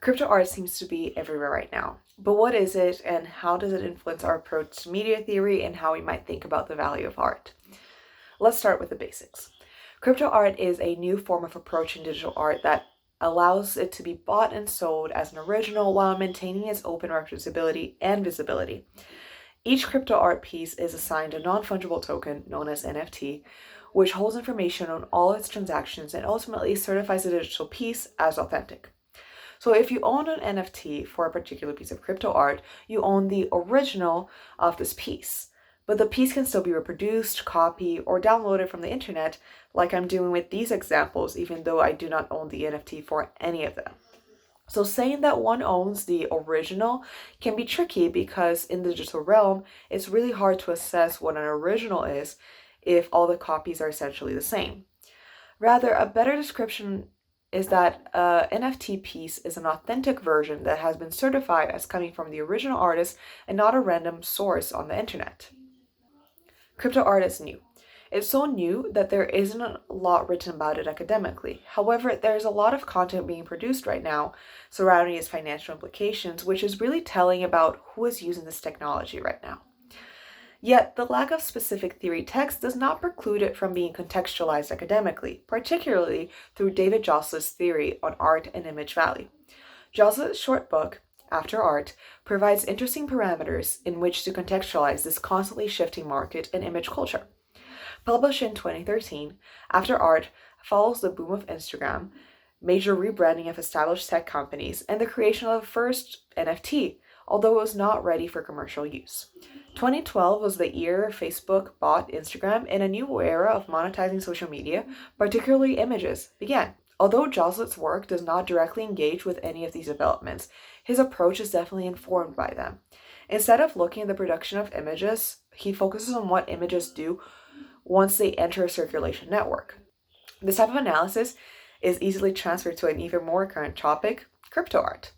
Crypto art seems to be everywhere right now. But what is it, and how does it influence our approach to media theory and how we might think about the value of art? Let's start with the basics. Crypto art is a new form of approach in digital art that allows it to be bought and sold as an original while maintaining its open reproducibility and visibility. Each crypto art piece is assigned a non-fungible token known as NFT, which holds information on all its transactions and ultimately certifies the digital piece as authentic. So if you own an NFT for a particular piece of crypto art, you own the original of this piece. But the piece can still be reproduced, copied, or downloaded from the internet, like I'm doing with these examples, even though I do not own the NFT for any of them. So saying that one owns the original can be tricky because in the digital realm, it's really hard to assess what an original is if all the copies are essentially the same. Rather, a better description is that an NFT piece is an authentic version that has been certified as coming from the original artist and not a random source on the internet. Crypto art is new. It's so new that there isn't a lot written about it academically. However, there's a lot of content being produced right now surrounding its financial implications, which is really telling about who is using this technology right now. Yet, the lack of specific theory text does not preclude it from being contextualized academically, particularly through David Jossett's theory on art and image value. Jossett's short book, After Art, provides interesting parameters in which to contextualize this constantly shifting market and image culture. Published in 2013, After Art follows the boom of Instagram, major rebranding of established tech companies, and the creation of the first NFT, although it was not ready for commercial use. 2012 was the year Facebook bought Instagram and a new era of monetizing social media, particularly images, began. Although Jossett's work does not directly engage with any of these developments, his approach is definitely informed by them. Instead of looking at the production of images, he focuses on what images do once they enter a circulation network. This type of analysis is easily transferred to an even more current topic, crypto art.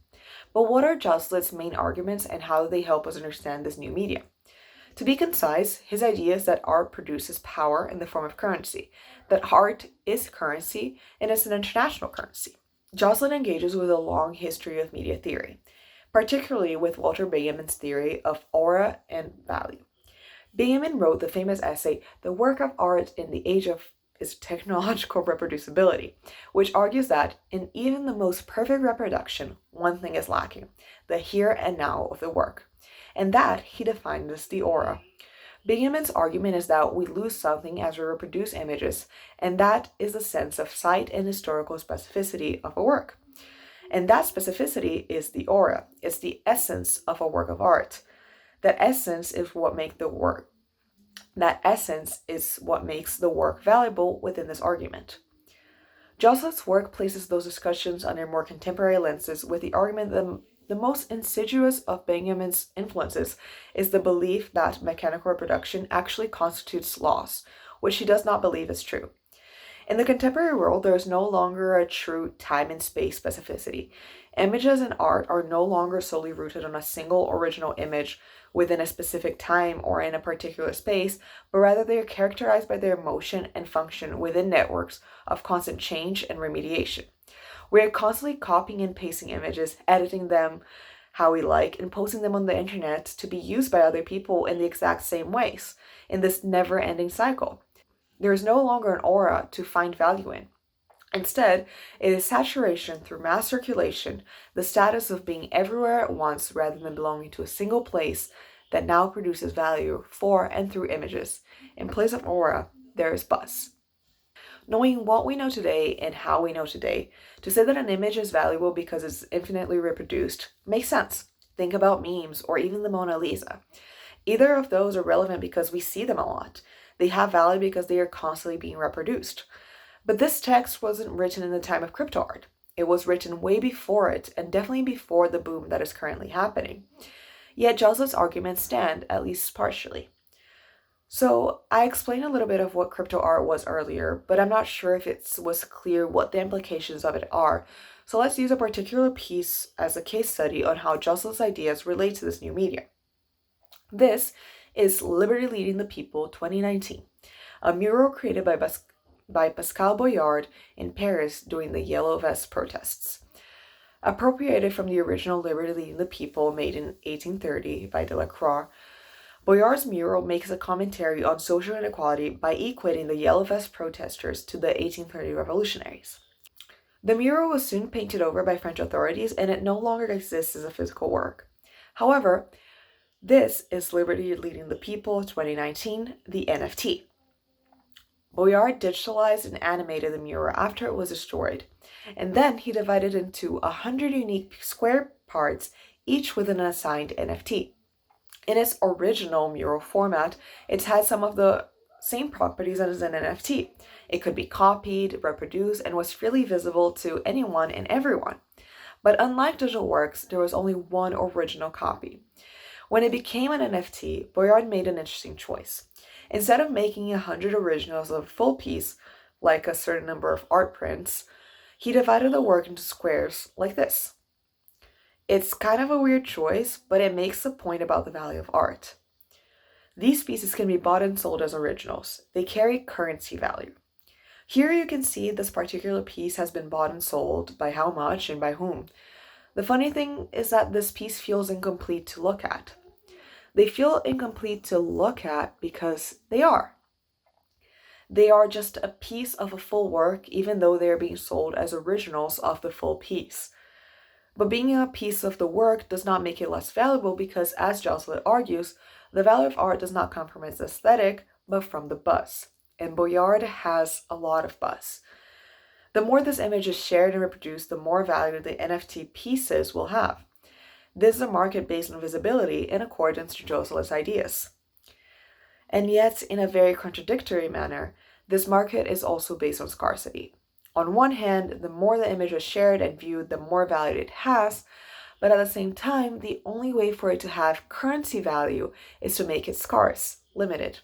But what are Jossett's main arguments and how do they help us understand this new media? To be concise, his idea is that art produces power in the form of currency, that art is currency and is an international currency. Jocelyn engages with a long history of media theory, particularly with Walter Benjamin's theory of aura and value. Benjamin wrote the famous essay, The Work of Art in the Age of its Technological Reproducibility, which argues that in even the most perfect reproduction, one thing is lacking, the here and now of the work. And that he defined as the aura. Benjamin's argument is that we lose something as we reproduce images, and that is the sense of sight and historical specificity of a work. And that specificity is the aura, it's the essence of a work of art. That essence is what makes the work valuable within this argument. Jossett's work places those discussions under more contemporary lenses with the argument that the most insidious of Benjamin's influences is the belief that mechanical reproduction actually constitutes loss, which he does not believe is true. In the contemporary world, there is no longer a true time and space specificity. Images in art are no longer solely rooted on a single original image within a specific time or in a particular space, but rather they are characterized by their motion and function within networks of constant change and remediation. We are constantly copying and pasting images, editing them how we like, and posting them on the internet to be used by other people in the exact same ways, in this never-ending cycle. There is no longer an aura to find value in. Instead, it is saturation through mass circulation, the status of being everywhere at once rather than belonging to a single place that now produces value for and through images. In place of aura, there is buzz. Knowing what we know today and how we know today, to say that an image is valuable because it's infinitely reproduced makes sense. Think about memes or even the Mona Lisa. Either of those are relevant because we see them a lot. They have value because they are constantly being reproduced. But this text wasn't written in the time of crypto art. It was written way before it, and definitely before the boom that is currently happening. Yet Jossett's arguments stand, at least partially. So I explained a little bit of what crypto art was earlier, but I'm not sure if it was clear what the implications of it are. So let's use a particular piece as a case study on how Jossett's ideas relate to this new media. This is Liberty Leading the People 2019, a mural created by Pascal Boyard in Paris during the Yellow Vest protests. Appropriated from the original Liberty Leading the People made in 1830 by Delacroix, Boyard's mural makes a commentary on social inequality by equating the Yellow Vest protesters to the 1830 revolutionaries. The mural was soon painted over by French authorities and it no longer exists as a physical work. However, this is Liberty Leading the People 2019, the NFT. Boyard digitalized and animated the mural after it was destroyed, and then he divided it into 100 unique square parts, each with an assigned NFT. In its original mural format, it had some of the same properties as an NFT. It could be copied, reproduced, and was freely visible to anyone and everyone. But unlike digital works, there was only one original copy. When it became an NFT, Boyard made an interesting choice. Instead of making 100 originals of a full piece, like a certain number of art prints, he divided the work into squares like this. It's kind of a weird choice, but it makes the point about the value of art. These pieces can be bought and sold as originals. They carry currency value. Here you can see this particular piece has been bought and sold, by how much and by whom. The funny thing is that this piece feels incomplete to look at. They feel incomplete to look at because they are. They are just a piece of a full work, even though they are being sold as originals of the full piece. But being a piece of the work does not make it less valuable because, as Josselin argues, the value of art does not come from its aesthetic, but from the buzz. And Boyard has a lot of buzz. The more this image is shared and reproduced, the more value the NFT pieces will have. This is a market based on visibility in accordance to Josselin's ideas. And yet, in a very contradictory manner, this market is also based on scarcity. On one hand, the more the image is shared and viewed, the more value it has, but at the same time, the only way for it to have currency value is to make it scarce, limited.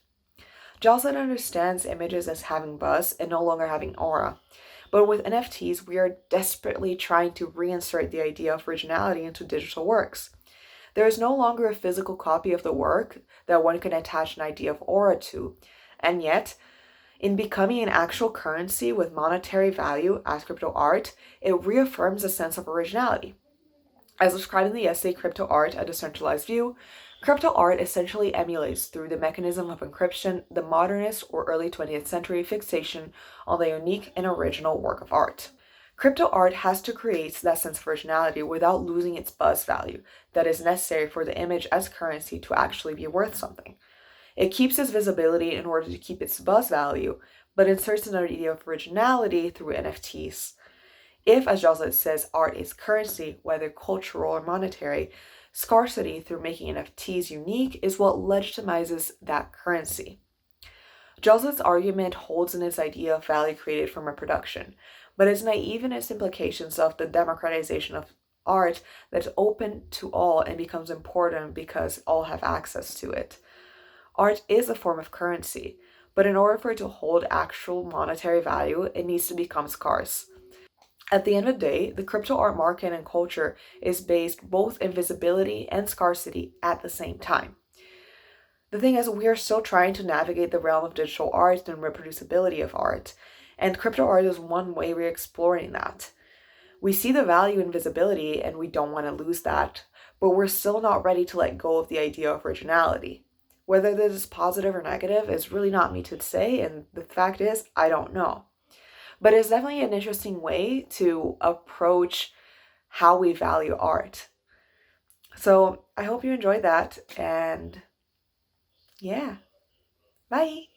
Josselin understands images as having buzz and no longer having aura. But with NFTs, we are desperately trying to reinsert the idea of originality into digital works. There is no longer a physical copy of the work that one can attach an idea of aura to, and yet, in becoming an actual currency with monetary value as crypto art, it reaffirms a sense of originality. As described in the essay Crypto Art, A Decentralized View, crypto art essentially emulates, through the mechanism of encryption, the modernist or early 20th century fixation on the unique and original work of art. Crypto art has to create that sense of originality without losing its buzz value that is necessary for the image as currency to actually be worth something. It keeps its visibility in order to keep its buzz value, but inserts an idea of originality through NFTs. If, as Josselin says, art is currency, whether cultural or monetary, scarcity through making NFTs unique is what legitimizes that currency. Josselin's argument holds in its idea of value created from reproduction, but is naive in its implications of the democratization of art that's open to all and becomes important because all have access to it. Art is a form of currency, but in order for it to hold actual monetary value, it needs to become scarce. At the end of the day, the crypto art market and culture is based both in visibility and scarcity at the same time. The thing is, we are still trying to navigate the realm of digital art and reproducibility of art, and crypto art is one way we're exploring that. We see the value in visibility and we don't want to lose that, but we're still not ready to let go of the idea of originality. Whether this is positive or negative is really not me to say, and the fact is, I don't know. But it's definitely an interesting way to approach how we value art. So I hope you enjoyed that, and yeah, bye.